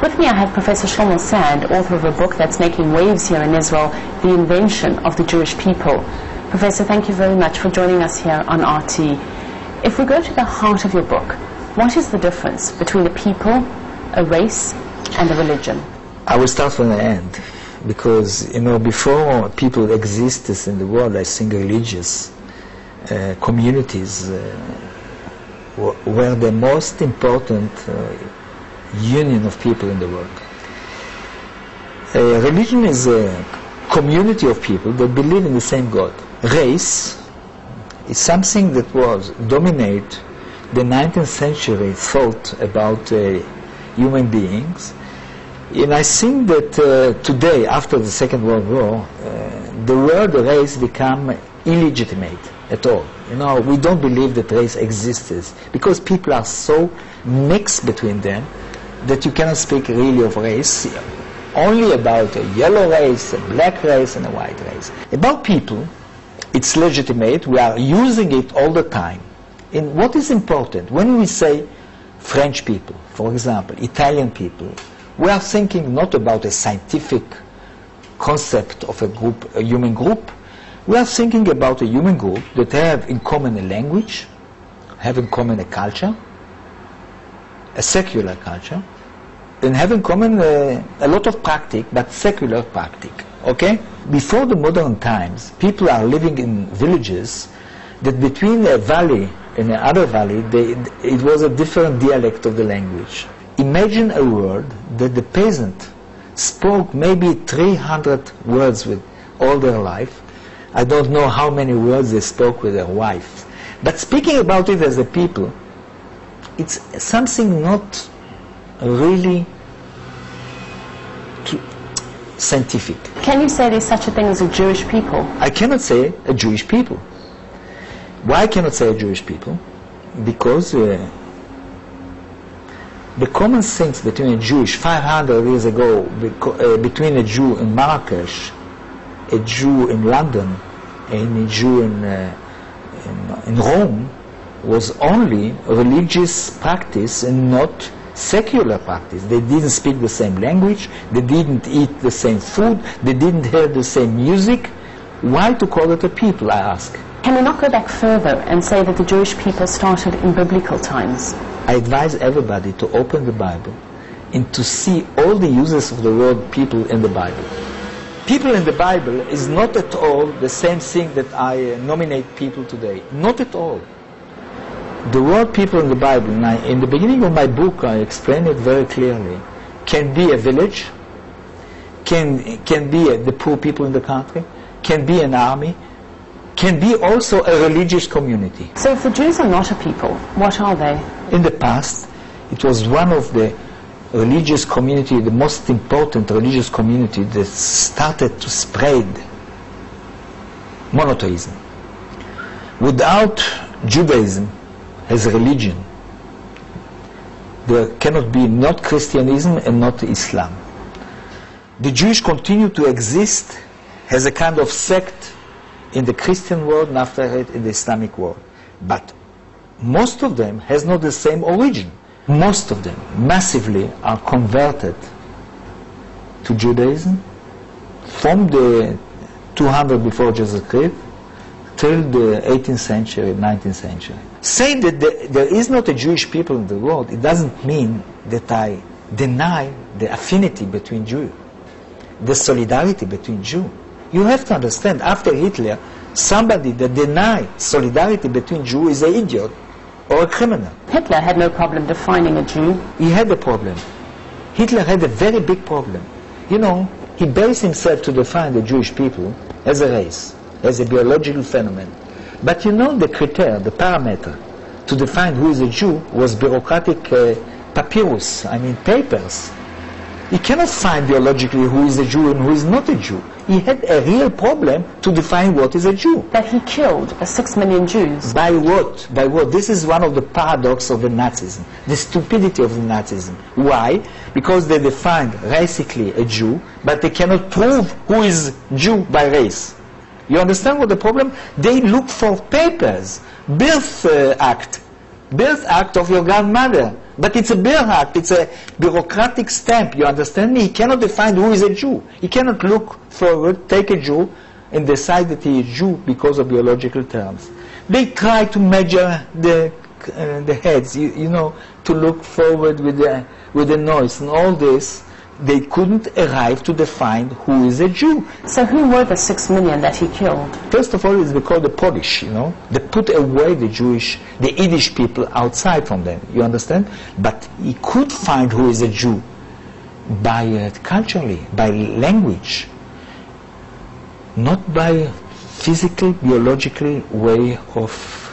With me I have Professor Shlomo Sand, author of a book that's making waves here in Israel, The Invention of the Jewish People. Professor, thank you very much for joining us here on RT. If we go to the heart of your book, what is the difference between a people, a race, and a religion? I will start from the end, because, before people existed in the world, I think religious communities were the most important union of people in the world. Religion is a community of people that believe in the same God. Race is something that was dominate the 19th century thought about human beings. And I think that today, after the Second World War, the word race become illegitimate at all. We don't believe that race exists, because people are so mixed between them that you cannot speak really of race, only about a yellow race, a black race, and a white race. About people, it's legitimate. We are using it all the time. And what is important, when we say French people, for example, Italian people, we are thinking not about a scientific concept of a group, a human group. We are thinking about a human group that have in common a language, have in common a culture, a secular culture, and have in common a lot of practice, but secular practice. Okay? Before the modern times, people are living in villages that between a valley and another valley, it was a different dialect of the language. Imagine a word that the peasant spoke maybe 300 words with all their life. I don't know how many words they spoke with their wife. But speaking about it as a people, it's something not really scientific. Can you say there's such a thing as a Jewish people? I cannot say a Jewish people. Why I cannot say a Jewish people? Because the common things between a Jewish 500 years ago, between a Jew in Marrakesh, a Jew in London, and a Jew in Rome, was only religious practice and not secular practice. They didn't speak the same language, they didn't eat the same food, they didn't hear the same music. Why to call it a people, I ask? Can we not go back further and say that the Jewish people started in biblical times? I advise everybody to open the Bible and to see all the uses of the word people in the Bible. People in the Bible is not at all the same thing that I nominate people today. Not at all. The word people in the Bible, in the beginning of my book I explain it very clearly, can be a village, can be the poor people in the country, can be an army, can be also a religious community. So if the Jews are not a people, what are they? In the past, it was one of the religious community, the most important religious community that started to spread monotheism. Without Judaism as a religion, there cannot be not Christianism and not Islam. The Jews continue to exist as a kind of sect in the Christian world and after it in the Islamic world. But most of them has not the same origin. Most of them massively are converted to Judaism from the 200 before Jesus Christ till the 18th century, 19th century. Saying that there is not a Jewish people in the world, it doesn't mean that I deny the affinity between Jews, the solidarity between Jews. You have to understand, after Hitler, somebody that denies solidarity between Jews is an idiot or a criminal. Hitler had no problem defining a Jew. He had a problem. Hitler had a very big problem. He based himself to define the Jewish people as a race, as a biological phenomenon. But the criteria, the parameter to define who is a Jew was bureaucratic papyrus, papers. He cannot find biologically who is a Jew and who is not a Jew. He had a real problem to define what is a Jew. That he killed 6 million Jews. By what? By what? This is one of the paradoxes of the Nazism, the stupidity of the Nazism. Why? Because they defined racially a Jew, but they cannot prove who is Jew by race. You understand what the problem? They look for papers, birth act of your grandmother. But it's a bear act, it's a bureaucratic stamp, you understand me? He cannot define who is a Jew. He cannot look forward, take a Jew, and decide that he is Jew because of biological terms. They try to measure the heads, you know, to look forward with the noise and all this. They couldn't arrive to define who is a Jew. So who were the 6 million that he killed? First of all, it's called the Polish, you know. They put away the Yiddish people outside from them, you understand? But he could find who is a Jew by culturally, by language, not by physical, biological way of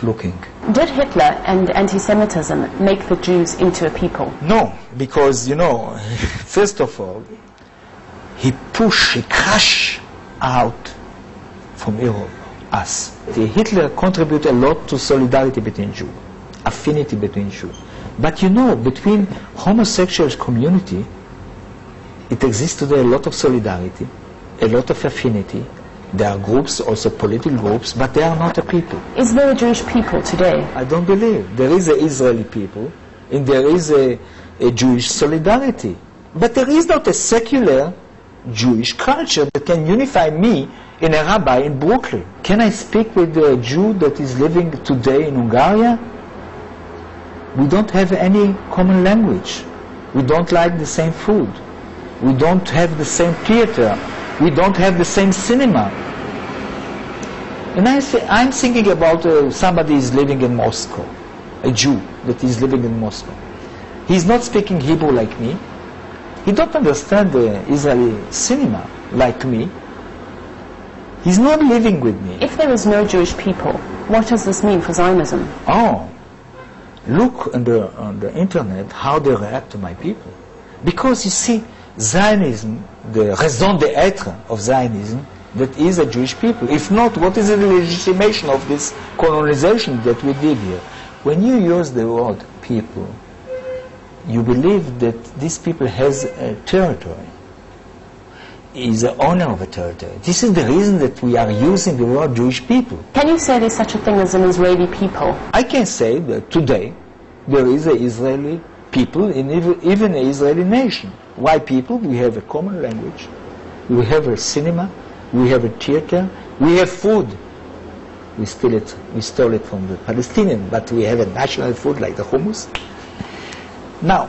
looking. Did Hitler and anti-Semitism make the Jews into a people? No, because, you know, first of all, he crushed out from Europe us. Hitler contributed a lot to solidarity between Jews, affinity between Jews. But you know, between homosexual community, it exists today a lot of solidarity, a lot of affinity. There are groups, also political groups, but they are not a people. Is there a Jewish people today? I don't believe. There is an Israeli people, and there is a Jewish solidarity. But there is not a secular Jewish culture that can unify me and a rabbi in Brooklyn. Can I speak with a Jew that is living today in Hungary? We don't have any common language. We don't like the same food. We don't have the same theater. We don't have the same cinema. And I'm thinking about somebody is living in Moscow, a Jew that is living in Moscow. He's not speaking Hebrew like me. He don't understand the Israeli cinema like me. He's not living with me. If there is no Jewish people, what does this mean for Zionism? Oh, look on the internet how they react to my people. Because you see, Zionism, the raison d'être of Zionism, that is a Jewish people. If not, what is the legitimation of this colonization that we did here? When you use the word people, you believe that this people has a territory, is the owner of a territory. This is the reason that we are using the word Jewish people. Can you say there's such a thing as an Israeli people? I can say that today there is an Israeli people, in even an Israeli nation. Why people? We have a common language, we have a cinema, we have a theater, we have food. We stole it from the Palestinians, but we have a national food like the hummus. Now,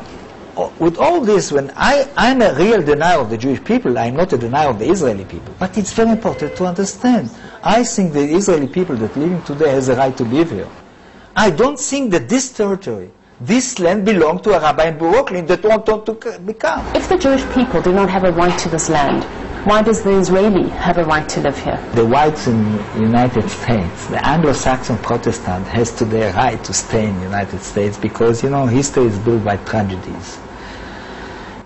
with all this, when I'm a real denier of the Jewish people, I'm not a denier of the Israeli people. But it's very important to understand. I think the Israeli people that living today has a right to live here. I don't think that this territory, this land belongs to a rabbi in Brooklyn that want to become. If the Jewish people do not have a right to this land, why does the Israeli have a right to live here? The whites in the United States, the Anglo-Saxon Protestant has today a right to stay in the United States because, you know, history is built by tragedies.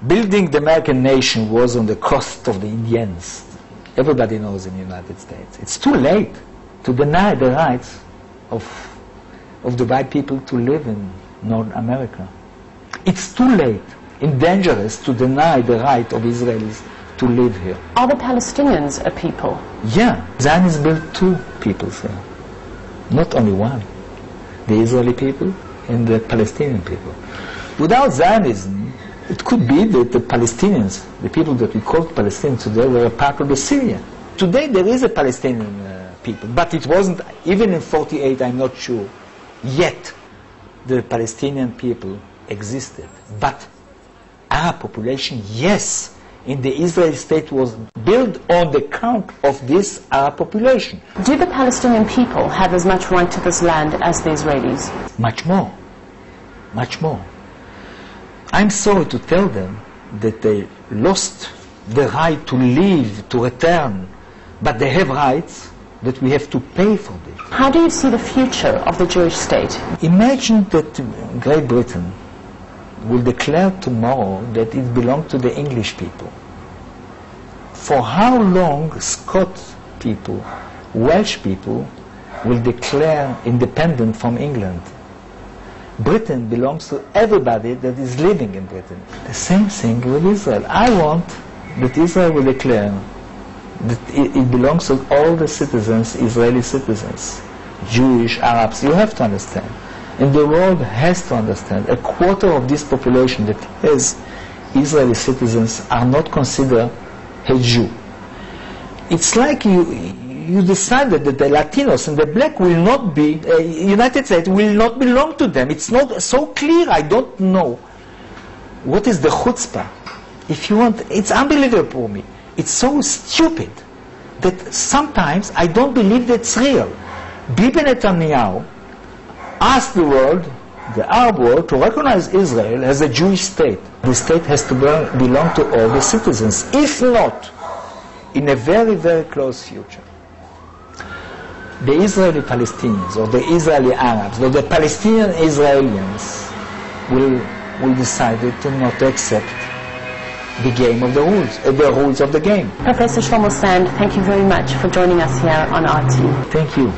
Building the American nation was on the cost of the Indians. Everybody knows in the United States. It's too late to deny the rights of the white people to live in North America. It's too late and dangerous to deny the right of Israelis to live here. Are the Palestinians a people? Yeah. Zionists built two peoples here, not only one. The Israeli people and the Palestinian people. Without Zionism, it could be that the Palestinians, the people that we call Palestinians today, were a part of the Syria. Today there is a Palestinian people, but it wasn't, even in 48, I'm not sure, yet the Palestinian people existed. But Arab population, yes, in the Israeli state was built on the count of this Arab population. Do the Palestinian people have as much right to this land as the Israelis? Much more. Much more. I'm sorry to tell them that they lost the right to leave, to return, but they have rights that we have to pay for this. How do you see the future of the Jewish state? Imagine that Great Britain will declare tomorrow that it belongs to the English people. For how long Scots people, Welsh people will declare independent from England? Britain belongs to everybody that is living in Britain. The same thing with Israel. I want that Israel will declare that it belongs to all the citizens, Israeli citizens, Jewish, Arabs. You have to understand. And the world has to understand, a quarter of this population that has Israeli citizens are not considered a Jew. It's like you decided that the Latinos and the black will not be, United States will not belong to them. It's not so clear, I don't know. What is the chutzpah? If you want, it's unbelievable for me. It's so stupid that sometimes I don't believe that's real. Bibi Netanyahu asked the world, the Arab world, to recognize Israel as a Jewish state. The state has to belong to all the citizens. If not, in a very, very close future, the Israeli Palestinians, or the Israeli Arabs, or the Palestinian Israelis will decide to not accept the game of the rules of the game. Professor Shlomo Sand, thank you very much for joining us here on RT. Thank you.